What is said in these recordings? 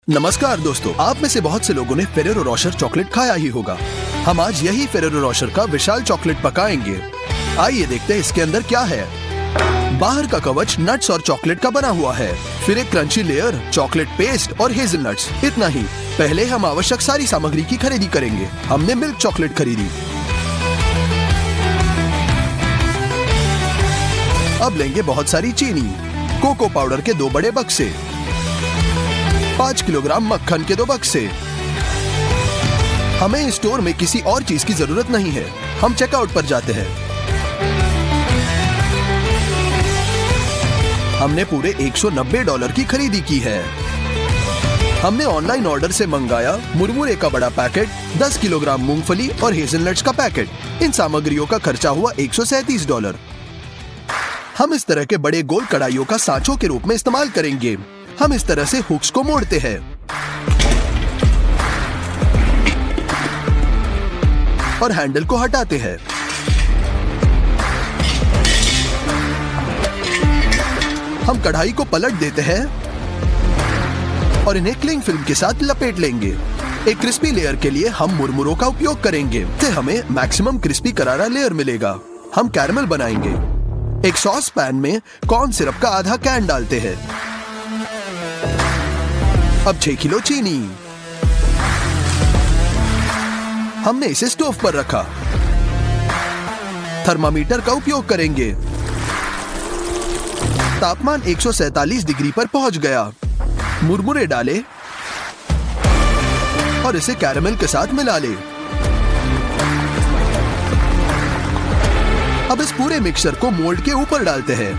नमस्कार दोस्तों, आप में से बहुत से लोगों ने फेरेरो रोशर चॉकलेट खाया ही होगा। हम आज यही फेरेरो रोशर का विशाल चॉकलेट पकाएंगे। आइए देखते हैं इसके अंदर क्या है। बाहर का कवच नट्स और चॉकलेट का बना हुआ है, फिर एक क्रंची लेयर, चॉकलेट पेस्ट और हेजलनट्स। इतना ही। पहले हम आवश्यक सारी सामग्री की खरीदी करेंगे। हमने मिल्क चॉकलेट खरीदी। अब लेंगे बहुत सारी चीनी, कोको पाउडर के 2 बड़े बक्से, 5 किलोग्राम मक्खन के 2 बक्से। हमें स्टोर में किसी और चीज की जरूरत नहीं है। हम चेकआउट पर जाते हैं। हमने पूरे $190 की खरीदी की है। हमने ऑनलाइन ऑर्डर से मंगाया मुरमुरे का बड़ा पैकेट, 10 किलोग्राम मूंगफली और हेजलनट्स का पैकेट। इन सामग्रियों का खर्चा हुआ $137। हम इस तरह के बड़े गोल कढ़ाइयों का सांचों के रूप में इस्तेमाल करेंगे। हम इस तरह से हुक्स को मोड़ते हैं और हैंडल को हटाते हैं। हम कढ़ाई को पलट देते हैं और इन्हें क्लिंग फिल्म के साथ लपेट लेंगे। एक क्रिस्पी लेयर के लिए हम मुरमुरों का उपयोग करेंगे। इससे हमें मैक्सिमम क्रिस्पी करारा लेयर मिलेगा। हम कैरमल बनाएंगे। एक सॉस पैन में कॉर्न सिरप का आधा कैन डालते हैं। अब 6 किलो चीनी। हमने इसे स्टोव पर रखा। थर्मामीटर का उपयोग करेंगे। तापमान 147 डिग्री पर पहुंच गया। मुरमुरे डाले और इसे कैरमल के साथ मिला ले। अब इस पूरे मिक्सचर को मोल्ड के ऊपर डालते हैं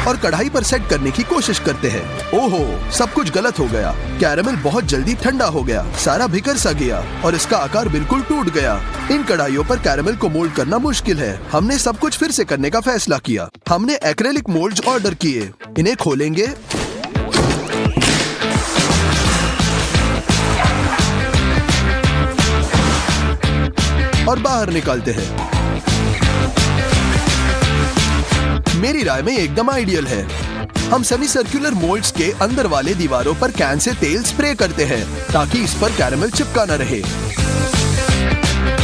और कढ़ाई पर सेट करने की कोशिश करते हैं। ओहो, सब कुछ गलत हो गया। कैरमल बहुत जल्दी ठंडा हो गया, सारा बिखर सा गया और इसका आकार बिल्कुल टूट गया। इन कढ़ाइयों पर कैरमल को मोल्ड करना मुश्किल है। हमने सब कुछ फिर से करने का फैसला किया। हमने एक्रेलिक मोल्ड्स ऑर्डर किए। इन्हें खोलेंगे और बाहर निकालते हैं। मेरी राय में एकदम आइडियल है। हम सेमी सर्कुलर मोल्ड्स के अंदर वाले दीवारों पर कैन से तेल स्प्रे करते हैं ताकि इस पर कैरमल चिपका न रहे।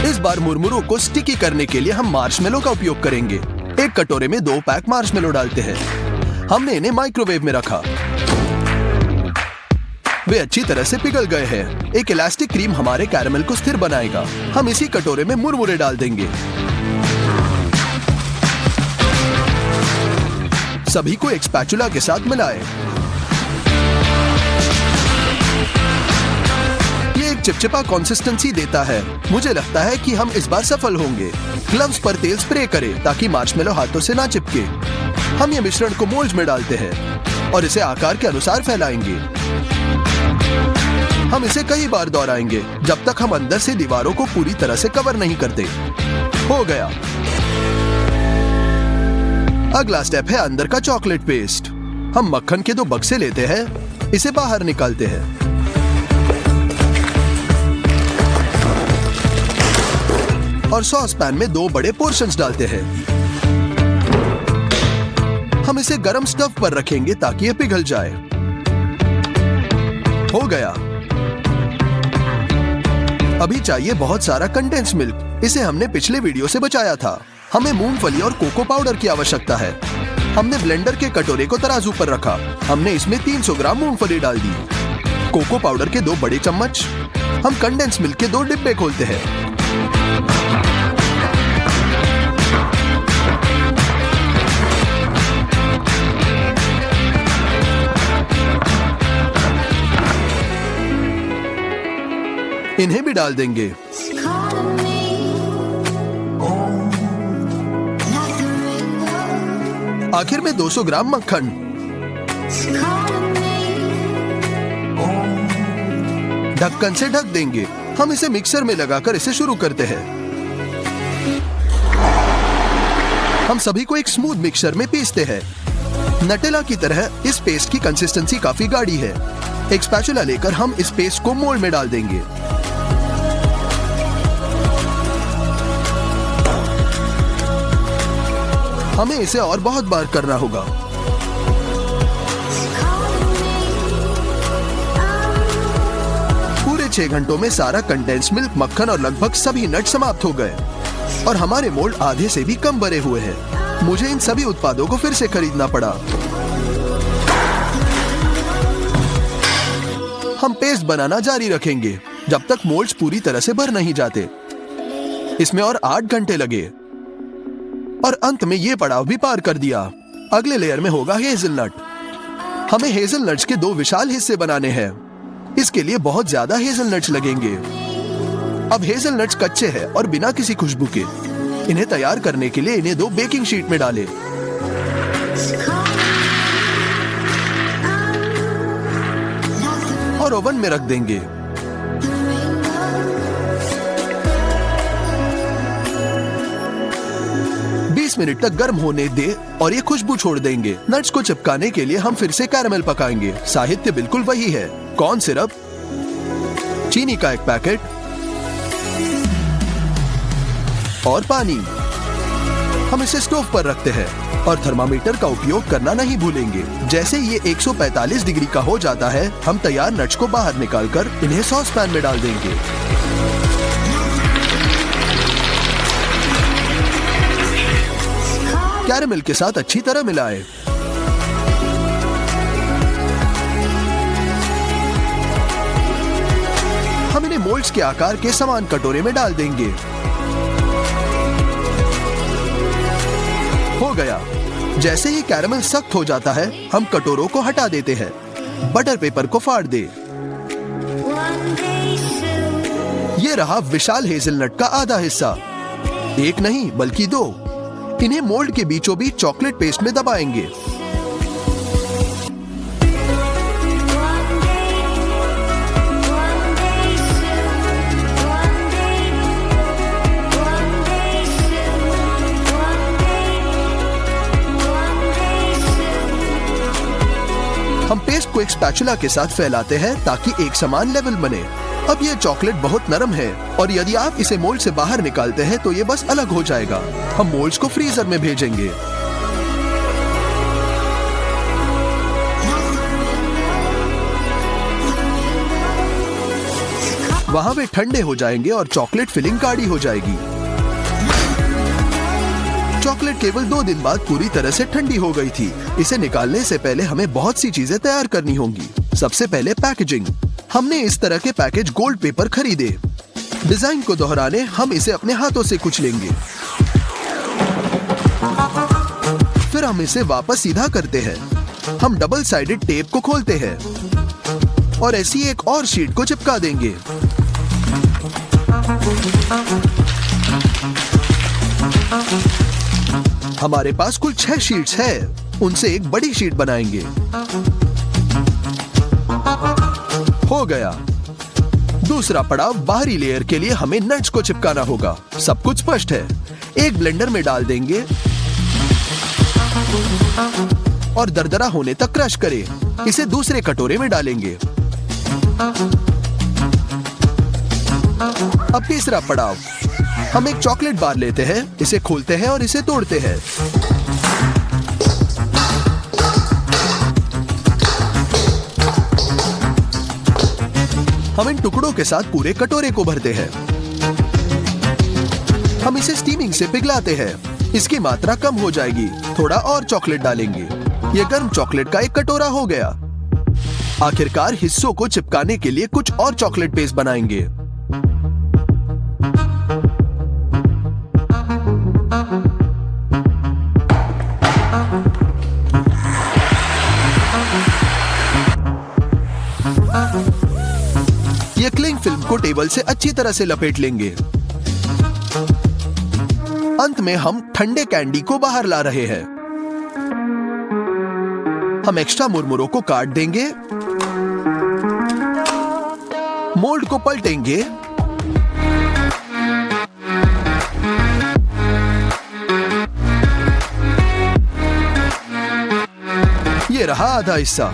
इस बार मुरमुरों को स्टिकी करने के लिए हम मार्शमेलो का उपयोग करेंगे। एक कटोरे में 2 पैक मार्शमेलो डालते हैं। हमने इन्हें माइक्रोवेव में रखा। वे अच्छी तरह से पिघल गए हैं। एक इलास्टिक क्रीम हमारे कैरमल को स्थिर बनाएगा। हम इसी कटोरे में मुरमुरे डाल देंगे। सभी को एक स्पैचुला के साथ मिलाएं। ये एक चिपचिपा कंसिस्टेंसी देता है। मुझे लगता है कि हम इस बार सफल होंगे। ग्लव्स पर तेल स्प्रे करें ताकि मार्शमेलो हाथों से ना चिपके। हम ये मिश्रण को मोल्ड्स में डालते हैं और इसे आकार के अनुसार फैलाएंगे। हम इसे कई बार दोहराएंगे जब तक हम अंदर से दीवारों को पूरी तरह से कवर नहीं करते। हो गया। अगला स्टेप है अंदर का चॉकलेट पेस्ट। हम मक्खन के 2 बक्से लेते हैं। इसे बाहर निकालते हैं और सॉस पैन में 2 बड़े पोर्शंस डालते हैं। हम इसे गरम स्टव पर रखेंगे ताकि यह पिघल जाए। हो गया। अभी चाहिए बहुत सारा कंडेंस मिल्क। इसे हमने पिछले वीडियो से बचाया था। हमें मूंगफली और कोको पाउडर की आवश्यकता है। हमने ब्लेंडर के कटोरे को तराजू पर रखा। हमने इसमें 300 ग्राम मूंगफली डाल दी। कोको पाउडर के 2 बड़े चम्मच। हम कंडेंस मिल्क के 2 डिब्बे खोलते हैं। इन्हें भी डाल देंगे। आखिर में 200 ग्राम मक्खन। ढक्कन से ढक देंगे। हम इसे मिक्सर में लगाकर इसे शुरू करते हैं। हम सभी को एक स्मूथ मिक्सर में पीसते हैं। नटेला की तरह इस पेस्ट की कंसिस्टेंसी काफी गाढ़ी है। एक स्पैचुला लेकर हम इस पेस्ट को मोल्ड में डाल देंगे। हमें इसे और बहुत बार करना होगा। 6 घंटों में सारा कंडेंस मिल्क, मक्खन और लगभग सभी नट समाप्त हो गए और हमारे मोल्ड आधे से भी कम भरे हुए हैं। मुझे इन सभी उत्पादों को फिर से खरीदना पड़ा। हम पेस्ट बनाना जारी रखेंगे जब तक मोल्ड्स पूरी तरह से भर नहीं जाते। इसमें और 8 घंटे लगे और अंत में ये पड़ाव भी पार कर दिया। अगले लेयर में होगा हेज़लनट। हमें हेज़लनट्स के 2 विशाल हिस्से बनाने हैं। इसके लिए बहुत ज्यादा हेज़लनट्स लगेंगे। अब हेज़लनट्स कच्चे हैं और बिना किसी खुशबू के। इन्हें तैयार करने के लिए इन्हें 2 बेकिंग शीट में डालें और ओवन में रख देंगे। मिनट तक गर्म होने दे और ये खुशबू छोड़ देंगे। नट्स को चिपकाने के लिए हम फिर से कैरामेल पकाएंगे। साहित्य बिल्कुल वही है, कॉर्न सिरप, चीनी का 1 पैकेट और पानी। हम इसे स्टोव पर रखते हैं और थर्मामीटर का उपयोग करना नहीं भूलेंगे। जैसे ये 145 डिग्री का हो जाता है, हम तैयार नट्स को बाहर निकालकर इन्हें सॉस पैन में डाल देंगे। कैरामेल के साथ अच्छी तरह मिलाएं। हम इन्हें मोल्ड्स के आकार के समान कटोरे में डाल देंगे। हो गया। जैसे ही कैरामेल सख्त हो जाता है, हम कटोरों को हटा देते हैं। बटर पेपर को फाड़ दे। ये रहा विशाल हेज़लनट का आधा हिस्सा। 1 नहीं बल्कि 2। इन्हें मोल्ड के बीचों बीच चॉकलेट पेस्ट में दबाएंगे। हम पेस्ट को एक स्पैचुला के साथ फैलाते हैं ताकि एक समान लेवल बने। अब ये चॉकलेट बहुत नरम है और यदि आप इसे मोल्ड से बाहर निकालते हैं तो ये बस अलग हो जाएगा। हम मोल्ड्स को फ्रीजर में भेजेंगे। वहां वे ठंडे हो जाएंगे और चॉकलेट फिलिंग गाढ़ी हो जाएगी। चॉकलेट केवल 2 दिन बाद पूरी तरह से ठंडी हो गई थी। इसे निकालने से पहले हमें बहुत सी चीजें तैयार करनी होंगी। सबसे पहले पैकेजिंग। हमने इस तरह के पैकेज गोल्ड पेपर खरीदे। डिजाइन को दोहराने हम इसे अपने हाथों से कुचलेंगे। फिर हम इसे वापस सीधा करते हैं। हम डबल साइडेड टेप को खोलते हैं और ऐसी एक और शीट को चिपका देंगे। हमारे पास कुल 6 शीट्स है। उनसे एक बड़ी शीट बनाएंगे। हो गया। दूसरा पड़ाव, बाहरी लेयर के लिए हमें नट्स को चिपकाना होगा। सब कुछ स्पष्ट है। एक ब्लेंडर में डाल देंगे और दरदरा होने तक क्रश करें। इसे दूसरे कटोरे में डालेंगे। अब तीसरा पड़ाव, हम एक चॉकलेट बार लेते हैं, इसे खोलते हैं और इसे तोड़ते हैं। हम इन टुकड़ों के साथ पूरे कटोरे को भरते हैं। हम इसे स्टीमिंग से पिघलाते हैं। इसकी मात्रा कम हो जाएगी। थोड़ा और चॉकलेट डालेंगे। यह गर्म चॉकलेट का एक कटोरा हो गया। आखिरकार हिस्सों को चिपकाने के लिए कुछ और चॉकलेट पेस्ट बनाएंगे। ये क्लिंग फिल्म को टेबल से अच्छी तरह से लपेट लेंगे। अंत में हम ठंडे कैंडी को बाहर ला रहे हैं। हम एक्स्ट्रा मुरमुरों को काट देंगे, मोल्ड को पलटेंगे ये रहा आधा हिस्सा।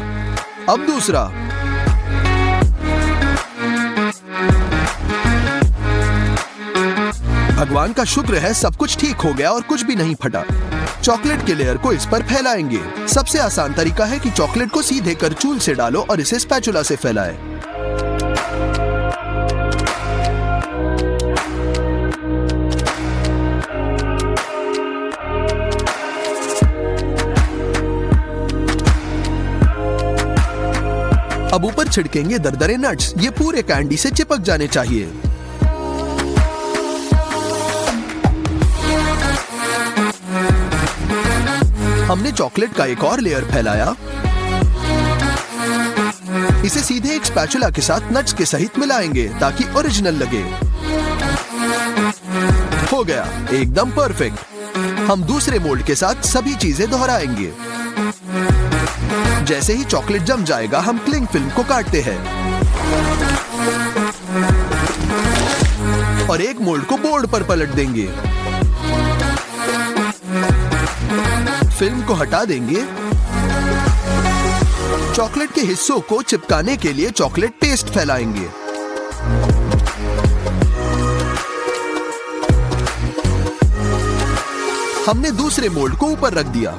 अब दूसरा। भगवान का शुक्र है सब कुछ ठीक हो गया और कुछ भी नहीं फटा। चॉकलेट के लेयर को इस पर फैलाएंगे। सबसे आसान तरीका है कि चॉकलेट को सीधे करचूल से डालो और इसे स्पैचुला से फैलाएं। अब ऊपर छिड़केंगे दरदरे नट्स, ये पूरे कैंडी से चिपक जाने चाहिए। हमने चॉकलेट का एक और लेयर फैलाया। इसे सीधे एक स्पैचुला के साथ नट्स के सहित मिलाएंगे ताकि ओरिजिनल लगे। हो गया, एकदम परफेक्ट। हम दूसरे मोल्ड के साथ सभी चीजें दोहराएंगे। जैसे ही चॉकलेट जम जाएगा, हम क्लिंग फिल्म को काटते हैं और एक मोल्ड को बोर्ड पर पलट देंगे। फिल्म को हटा देंगे। चॉकलेट के हिस्सों को चिपकाने के लिए चॉकलेट पेस्ट फैलाएंगे। हमने दूसरे मोल्ड को ऊपर रख दिया।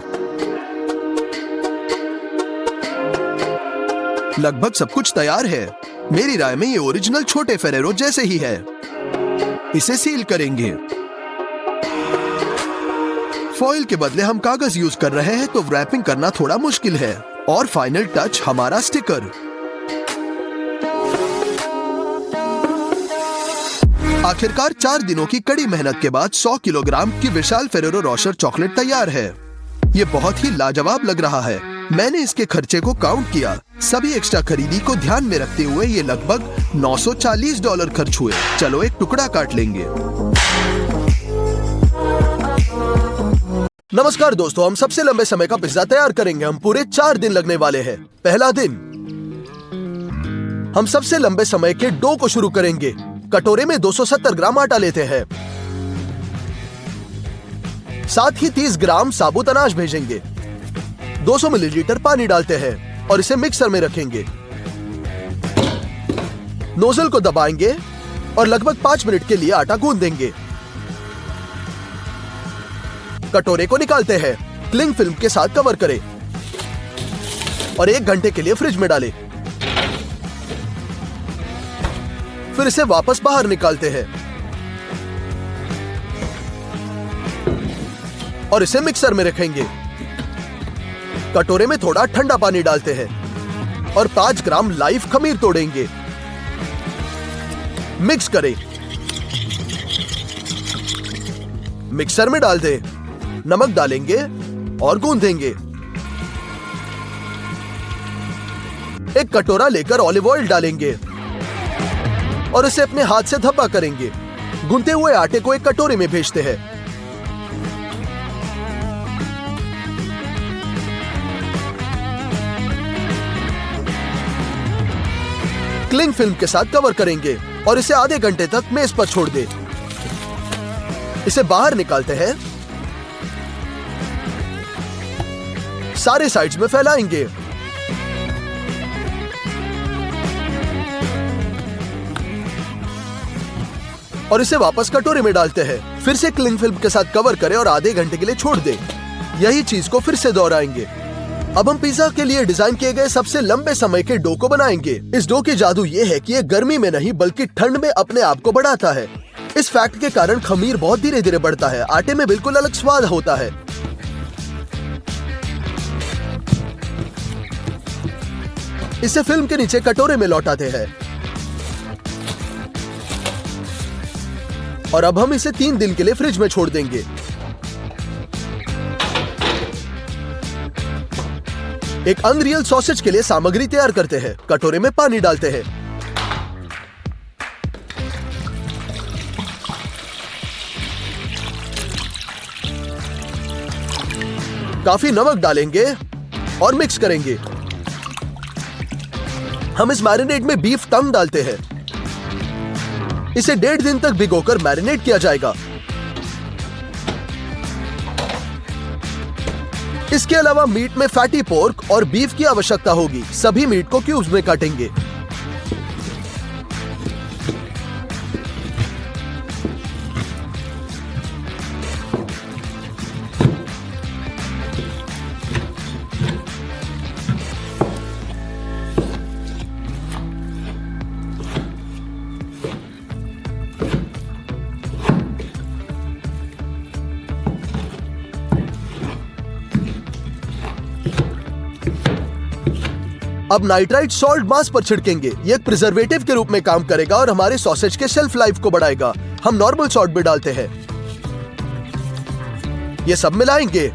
लगभग सब कुछ तैयार है। मेरी राय में ये ओरिजिनल छोटे फेरेरो जैसे ही है। इसे सील करेंगे। फॉइल के बदले हम कागज यूज कर रहे हैं, तो रैपिंग करना थोड़ा मुश्किल है। और फाइनल टच हमारा स्टिकर। आखिरकार 4 दिनों की कड़ी मेहनत के बाद 100 किलोग्राम की विशाल फेरेरो रोशर चॉकलेट तैयार है। ये बहुत ही लाजवाब लग रहा है। मैंने इसके खर्चे को काउंट किया। सभी एक्स्ट्रा खरीदी को ध्यान में रखते हुए ये लगभग $940 खर्च हुए। चलो एक टुकड़ा काट लेंगे। नमस्कार दोस्तों, हम सबसे लंबे समय का पिज्जा तैयार करेंगे। हम पूरे 4 दिन लगने वाले हैं। पहला दिन, हम सबसे लंबे समय के डो को शुरू करेंगे। कटोरे में 270 ग्राम आटा लेते हैं। साथ ही 30 ग्राम साबुत अनाज भेजेंगे। 200 मिलीलीटर पानी डालते हैं और इसे मिक्सर में रखेंगे। नोजल को दबाएंगे और लगभग 5 मिनट के लिए आटा गूंद देंगे। कटोरे को निकालते हैं। क्लिंग फिल्म के साथ कवर करें और 1 घंटे के लिए फ्रिज में डालें। फिर इसे वापस बाहर निकालते हैं और इसे मिक्सर में रखेंगे। कटोरे में थोड़ा ठंडा पानी डालते हैं और 5 ग्राम लाइव खमीर तोड़ेंगे। मिक्स करें। मिक्सर में डाल दें। नमक डालेंगे और गूंदेंगे। एक कटोरा लेकर ऑलिव ऑयल डालेंगे और इसे अपने हाथ से धब्बा करेंगे। गूंदे हुए आटे को एक कटोरे में भेजते हैं। क्लिंग फिल्म के साथ कवर करेंगे और इसे आधे घंटे तक मेज पर छोड़ दें। इसे बाहर निकालते हैं। सारे साइड्स में फैलाएंगे। और इसे वापस कटोरे में डालते हैं। फिर से क्लिंग फिल्म के साथ कवर करें और आधे घंटे के लिए छोड़ दें। यही चीज को फिर से दोहराएंगे। अब हम पिज्जा के लिए डिजाइन किए गए सबसे लंबे समय के डो को बनाएंगे। इस डो की जादू ये है कि ये गर्मी में नहीं बल्कि ठंड में अपने आप को बढ़ाता है। इस फैक्ट के कारण खमीर बहुत धीरे धीरे बढ़ता है। आटे में बिल्कुल अलग स्वाद होता है। इसे फिल्म के नीचे कटोरे में लौटाते हैं और अब हम इसे 3 दिन के लिए फ्रिज में छोड़ देंगे। एक अनरियल सॉसेज के लिए सामग्री तैयार करते हैं। कटोरे में पानी डालते हैं। काफी नमक डालेंगे और मिक्स करेंगे। हम इस मैरिनेट में बीफ टंग डालते हैं। इसे 1.5 दिन तक भिगोकर मैरिनेट किया जाएगा। इसके अलावा मीट में फैटी पोर्क और बीफ की आवश्यकता होगी। सभी मीट को क्यूब्स में काटेंगे। अब नाइट्राइट सॉल्ट मांस पर छिड़केंगे। ये एक प्रिजर्वेटिव के रूप में काम करेगा और हमारे सॉसेज के शेल्फ लाइफ को बढ़ाएगा। हम नॉर्मल सॉल्ट भी डालते हैं। ये सब मिलाएंगे।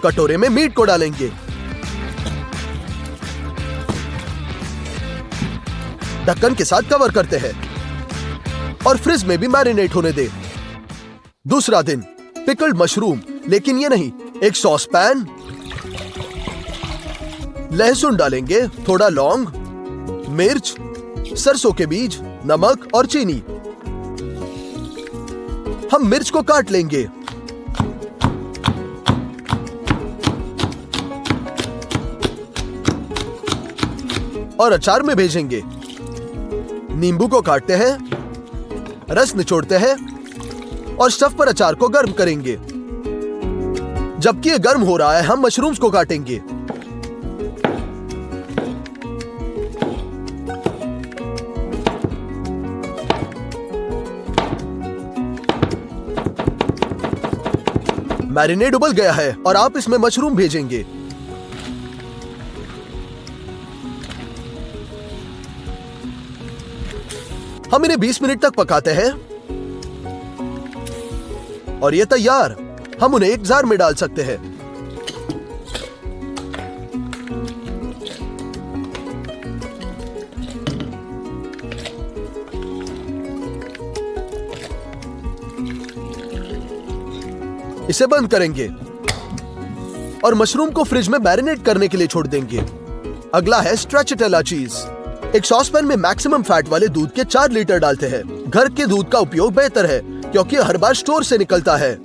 कटोरे में मीट को डालेंगे। ढक्कन के साथ कवर करते हैं और फ्रिज में भी मैरिनेट होने दे। दूसरा दिन, पिकल्ड मशरूम, लेकिन ये नहीं, एक सॉस पैन, लहसुन डालेंगे, थोड़ा लौंग, मिर्च, सरसों के बीज, नमक और चीनी। हम मिर्च को काट लेंगे। और अचार में भेजेंगे। नींबू को काटते हैं, रस निचोड़ते हैं और स्टफ पर अचार को गर्म करेंगे। जबकि ये गर्म हो रहा है, हम मशरूम्स को काटेंगे। मैरिनेड उबल गया है और आप इसमें मशरूम भेजेंगे। हम इन्हें 20 मिनट तक पकाते हैं और ये तैयार। हम उन्हें एक जार में डाल सकते हैं। इसे बंद करेंगे और मशरूम को फ्रिज में मैरिनेट करने के लिए छोड़ देंगे। अगला है स्ट्रेचिटेला चीज। एक सॉस पैन में मैक्सिमम फैट वाले दूध के 4 लीटर डालते हैं। घर के दूध का उपयोग बेहतर है क्योंकि हर बार स्टोर से निकलता है।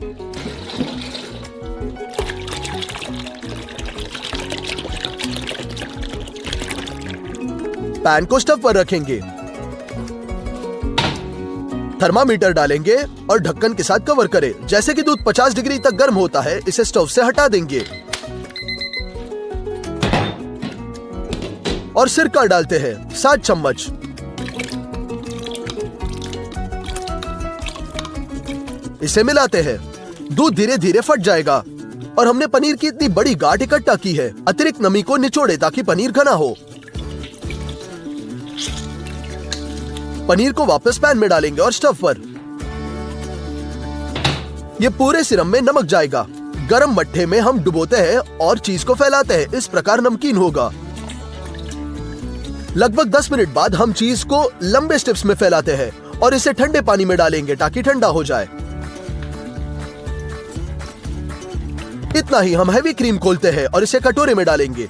पैन को स्टव पर रखेंगे, थर्मामीटर डालेंगे और ढक्कन के साथ कवर करें। जैसे कि दूध 50 डिग्री तक गर्म होता है, इसे स्टव से हटा देंगे और सिरका डालते हैं 7 चम्मच। इसे मिलाते हैं। दूध धीरे धीरे फट जाएगा और हमने पनीर की इतनी बड़ी गांठ इकट्ठा की है। अतिरिक्त नमी को निचोड़े ताकि पनीर घना हो। पनीर को वापस पैन में डालेंगे और स्टव पर। ये पूरे सिरम में नमक जाएगा। गरम मट्ठे में हम डुबोते हैं और चीज को फैलाते हैं। इस प्रकार नमकीन होगा। लगभग 10 मिनट बाद हम चीज को लंबे स्ट्रिप्स में फैलाते हैं और इसे ठंडे पानी में डालेंगे ताकि ठंडा हो जाए। इतना ही। हम हैवी क्रीम खोलते हैं और इसे कटोरे में डालेंगे।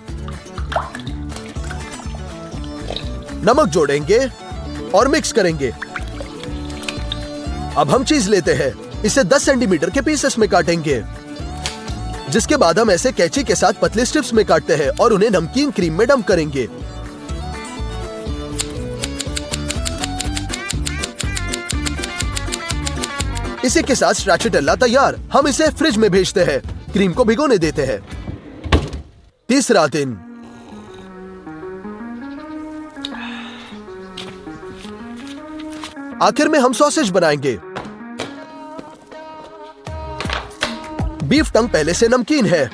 नमक जोड़ेंगे और मिक्स करेंगे। अब हम चीज लेते हैं। इसे 10 सेंटीमीटर के पीसेस में काटेंगे, जिसके बाद हम ऐसे कैंची के साथ पतले स्ट्रिप्स में काटते हैं और उन्हें नमकीन क्रीम में डंप करेंगे। इसी के साथ स्ट्रेचिटेला तैयार। हम इसे फ्रिज में भेजते हैं। क्रीम को भिगोने देते हैं। तीसरा दिन, आखिर में हम सॉसेज बनाएंगे। बीफ टंग पहले से नमकीन है।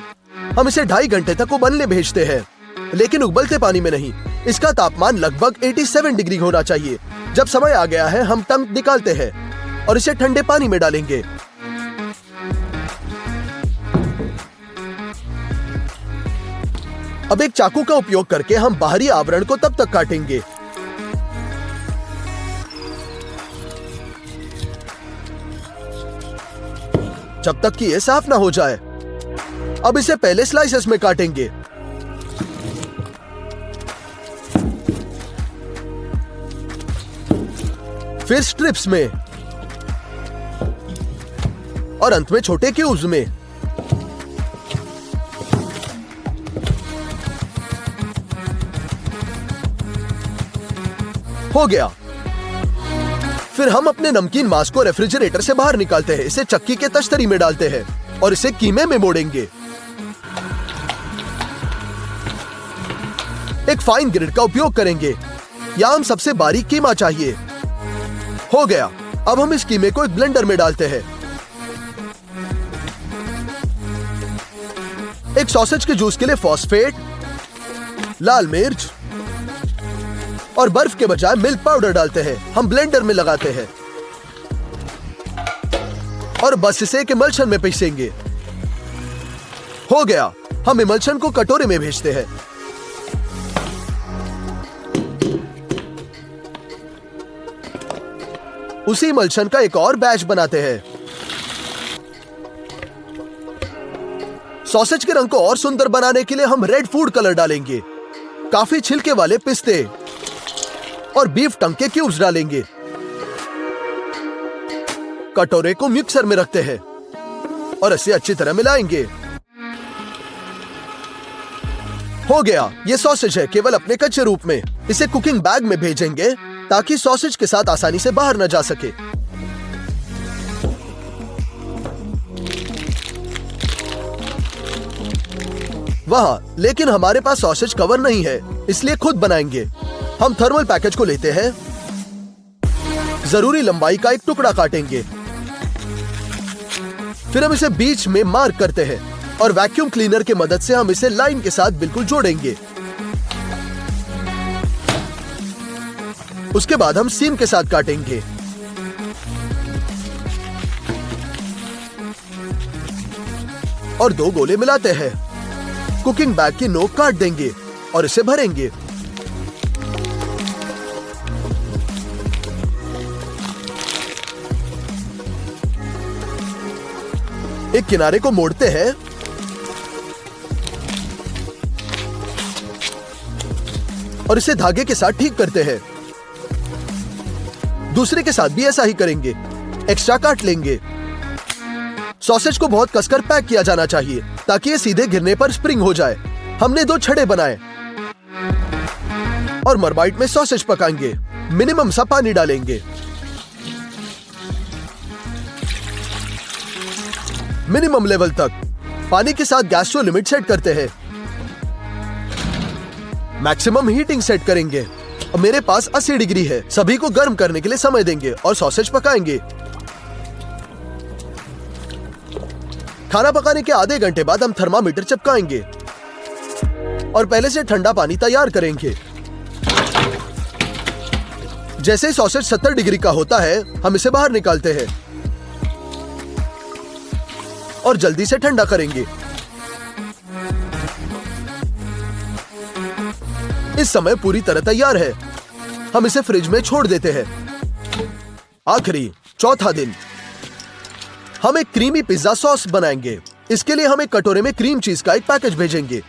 हम इसे 2.5 घंटे तक उबलने भेजते हैं, लेकिन उबलते पानी में नहीं। इसका तापमान लगभग 87 डिग्री होना चाहिए। जब समय आ गया है, हम टंग निकालते हैं और इसे ठंडे पानी में डालेंगे। अब एक चाकू का उपयोग करके हम बाहरी आवरण को तब तक काटेंगे जब तक कि ये साफ ना हो जाए। अब इसे पहले स्लाइसेस में काटेंगे, फिर स्ट्रिप्स में और अंत में छोटे क्यूब्स में। हो गया। फिर हम अपने नमकीन मांस को रेफ्रिजरेटर से बाहर निकालते हैं। इसे चक्की के तश्तरी में डालते हैं और इसे कीमे में मोड़ेंगे। एक फाइन ग्रिड का उपयोग करेंगे। या हम सबसे बारीक कीमा चाहिए। हो गया। अब हम इस कीमे को एक ब्लेंडर में डालते हैं। एक सॉसेज के जूस के लिए फॉस्फेट, लाल मिर्च और बर्फ के बजाय मिल्क पाउडर डालते हैं। हम ब्लेंडर में लगाते हैं और बस इसे एक इमल्शन में पीसेंगे। हो गया। हम इमल्शन को कटोरे में भेजते हैं। उसी इमल्शन का एक और बैच बनाते हैं। सॉसेज के रंग को और सुंदर बनाने के लिए हम रेड फूड कलर डालेंगे, काफी छिलके वाले पिस्ते और बीफ टंग के क्यूब्स डालेंगे। कटोरे को मिक्सर में रखते हैं और इसे अच्छी तरह मिलाएंगे। हो गया। ये सॉसेज है, केवल अपने कच्चे रूप में। इसे कुकिंग बैग में भेजेंगे ताकि सॉसेज के साथ आसानी से बाहर न जा सके। वहां, लेकिन हमारे पास सॉसेज कवर नहीं है, इसलिए खुद बनाएंगे। हम थर्मल पैकेज को लेते हैं, जरूरी लंबाई का एक टुकड़ा काटेंगे, फिर हम इसे बीच में मार्क करते हैं और वैक्यूम क्लीनर की मदद से हम इसे लाइन के साथ बिल्कुल जोड़ेंगे। उसके बाद हम सीम के साथ काटेंगे। और दो गोले मिलाते हैं। कुकिंग बैग की नोक काट देंगे और इसे भरेंगे। एक किनारे को मोड़ते हैं और इसे धागे के साथ ठीक करते हैं। दूसरे के साथ भी ऐसा ही करेंगे। एक्स्ट्रा काट लेंगे। सॉसेज को बहुत कसकर पैक किया जाना चाहिए ताकि ये सीधे गिरने पर स्प्रिंग हो जाए। हमने 2 छड़े बनाए और मरमाइट में सॉसेज पकाएंगे। मिनिमम सा पानी डालेंगे। मिनिमम लेवल तक। पानी के साथ गैस को लिमिट सेट करते हैं। मैक्सिमम हीटिंग सेट करेंगे। अब मेरे पास 80 डिग्री है। सभी को गर्म करने के लिए समय देंगे और सॉसेज पकाएंगे। खाना पकाने के आधे घंटे बाद हम थर्मामीटर चिपकाएंगे और पहले से ठंडा पानी तैयार करेंगे। जैसे ही सॉसेज 70 डिग्री का होता है, हम इसे बाहर निकालते हैं और जल्दी से ठंडा करेंगे। इस समय पूरी तरह तैयार है। हम इसे फ्रिज में छोड़ देते हैं। आखिरी, चौथा दिन, हम एक क्रीमी पिज्जा सॉस बनाएंगे। इसके लिए हम एक कटोरे में क्रीम चीज का एक पैकेज भेजेंगे।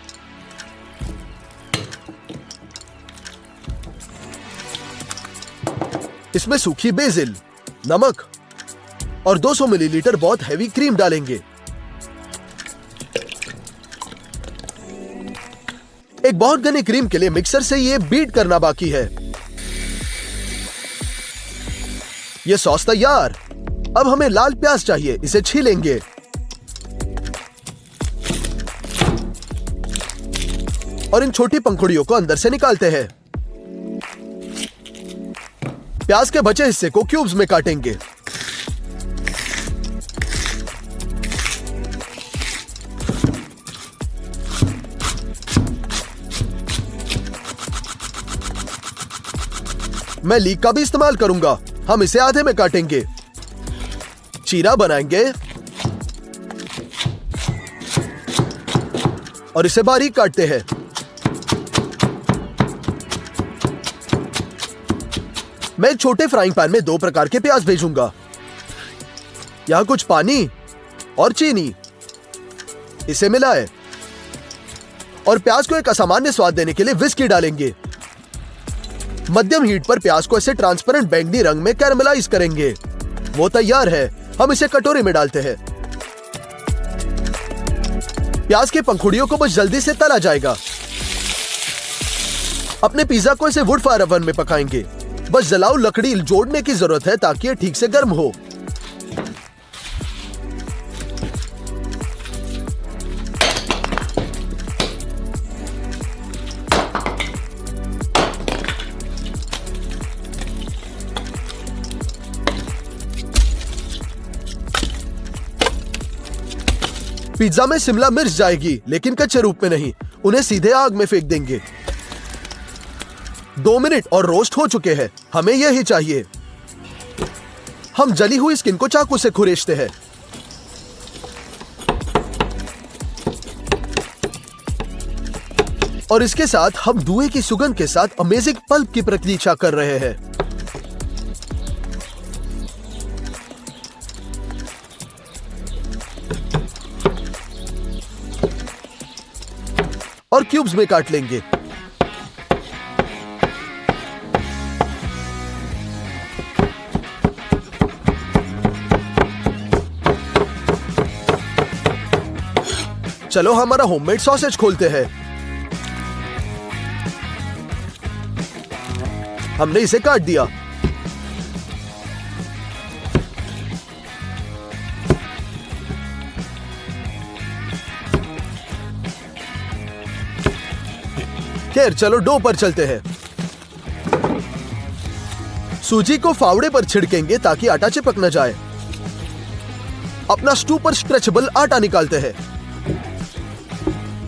इसमें सूखी बेसिल, नमक और 200 मिलीलीटर बहुत हैवी क्रीम डालेंगे। एक बहुत घनी क्रीम के लिए मिक्सर से ये बीट करना बाकी है। ये सॉस तैयार। अब हमें लाल प्याज चाहिए। इसे छीलेंगे। और इन छोटी पंखुड़ियों को अंदर से निकालते हैं। प्याज के बचे हिस्से को क्यूब्स में काटेंगे। मैं लीक का भी इस्तेमाल करूंगा। हम इसे आधे में काटेंगे। चीरा बनाएंगे और इसे बारीक काटते हैं। मैं एक छोटे फ्राइंग पैन में 2 प्रकार के प्याज भेजूंगा। यहां कुछ पानी और चीनी। इसे मिलाएं और प्याज को एक असामान्य स्वाद देने के लिए विस्की डालेंगे। मध्यम हीट पर प्याज को ऐसे ट्रांसपेरेंट बैंगनी रंग में कैरमलाइज करेंगे। वो तैयार है। हम इसे कटोरे में डालते हैं। प्याज की पंखुड़ियों को बस जल्दी से तला जाएगा। अपने पिज्जा को इसे वुड फायर ओवन में पकाएंगे। बस जलाऊ लकड़ी जोड़ने की जरूरत है ताकि ये ठीक से गर्म हो। पिज्जा में शिमला मिर्च जाएगी, लेकिन कच्चे रूप में नहीं। उन्हें सीधे आग में फेंक देंगे। 2 मिनट और रोस्ट हो चुके हैं। हमें यही चाहिए। हम जली हुई स्किन को चाकू से खुरेशते हैं। और इसके साथ हम धुएं की सुगंध के साथ अमेजिंग पल्प की प्रतीक्षा कर रहे हैं। और क्यूब्स में काट लेंगे। चलो हमारा होममेड सॉसेज खोलते हैं। हमने इसे काट दिया। खैर चलो डो पर चलते हैं। सूजी को फावड़े पर छिड़केंगे ताकि आटा चिपक न जाए। अपना स्टू पर स्ट्रेचेबल आटा निकालते हैं।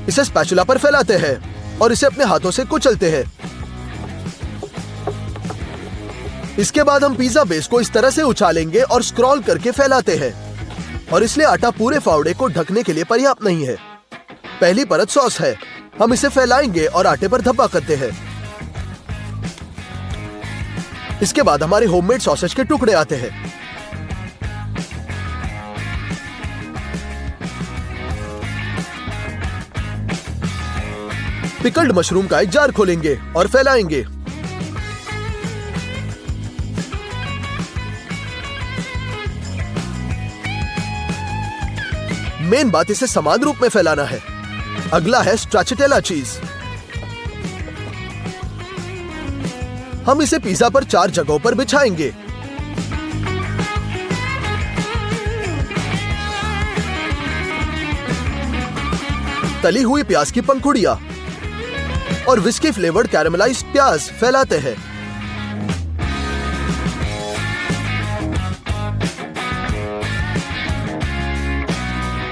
इसे स्पैचुला पर फैलाते हैं और इसे अपने हाथों से कुचलते हैं। इसके बाद हम पिज्जा बेस को इस तरह से उछालेंगे और स्क्रॉल करके फैलाते हैं। और इसलिए आटा पूरे फावड़े को ढकने के लिए पर्याप्त नहीं है। पहली परत सॉस है। हम इसे फैलाएंगे और आटे पर धब्बा करते हैं। इसके बाद हमारे होममेड सॉसेज के टुकड़े आते हैं। पिकल्ड मशरूम का एक जार खोलेंगे और फैलाएंगे। मेन बात इसे समान रूप में फैलाना है। अगला है स्ट्रैचेटेला चीज। हम इसे पिज्जा पर 4 जगहों पर बिछाएंगे। तली हुई प्याज की पंखुड़ियां और विस्की फ्लेवर्ड कैरेमलाइज्ड प्याज फैलाते हैं।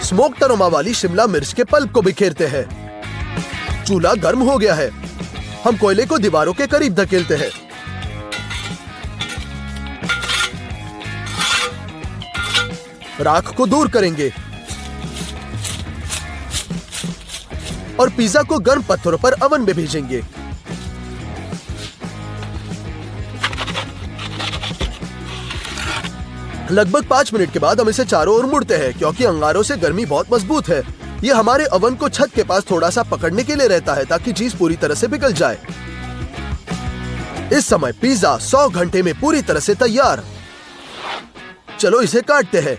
स्मोक्ड अरोमा वाली शिमला मिर्च के पल्प को बिखेरते हैं। चूल्हा गर्म हो गया है। हम कोयले को दीवारों के करीब धकेलते हैं। राख को दूर करेंगे और पिज्जा को गर्म पत्थरों पर ओवन में भेजेंगे। लगभग 5 मिनट के बाद हम इसे चारों ओर मुड़ते हैं, क्योंकि अंगारों से गर्मी बहुत मजबूत है। ये हमारे ओवन को छत के पास थोड़ा सा पकड़ने के लिए रहता है ताकि चीज पूरी तरह से पिघल जाए। इस समय पिज्जा 100 घंटे में पूरी तरह से तैयार। चलो इसे काटते हैं।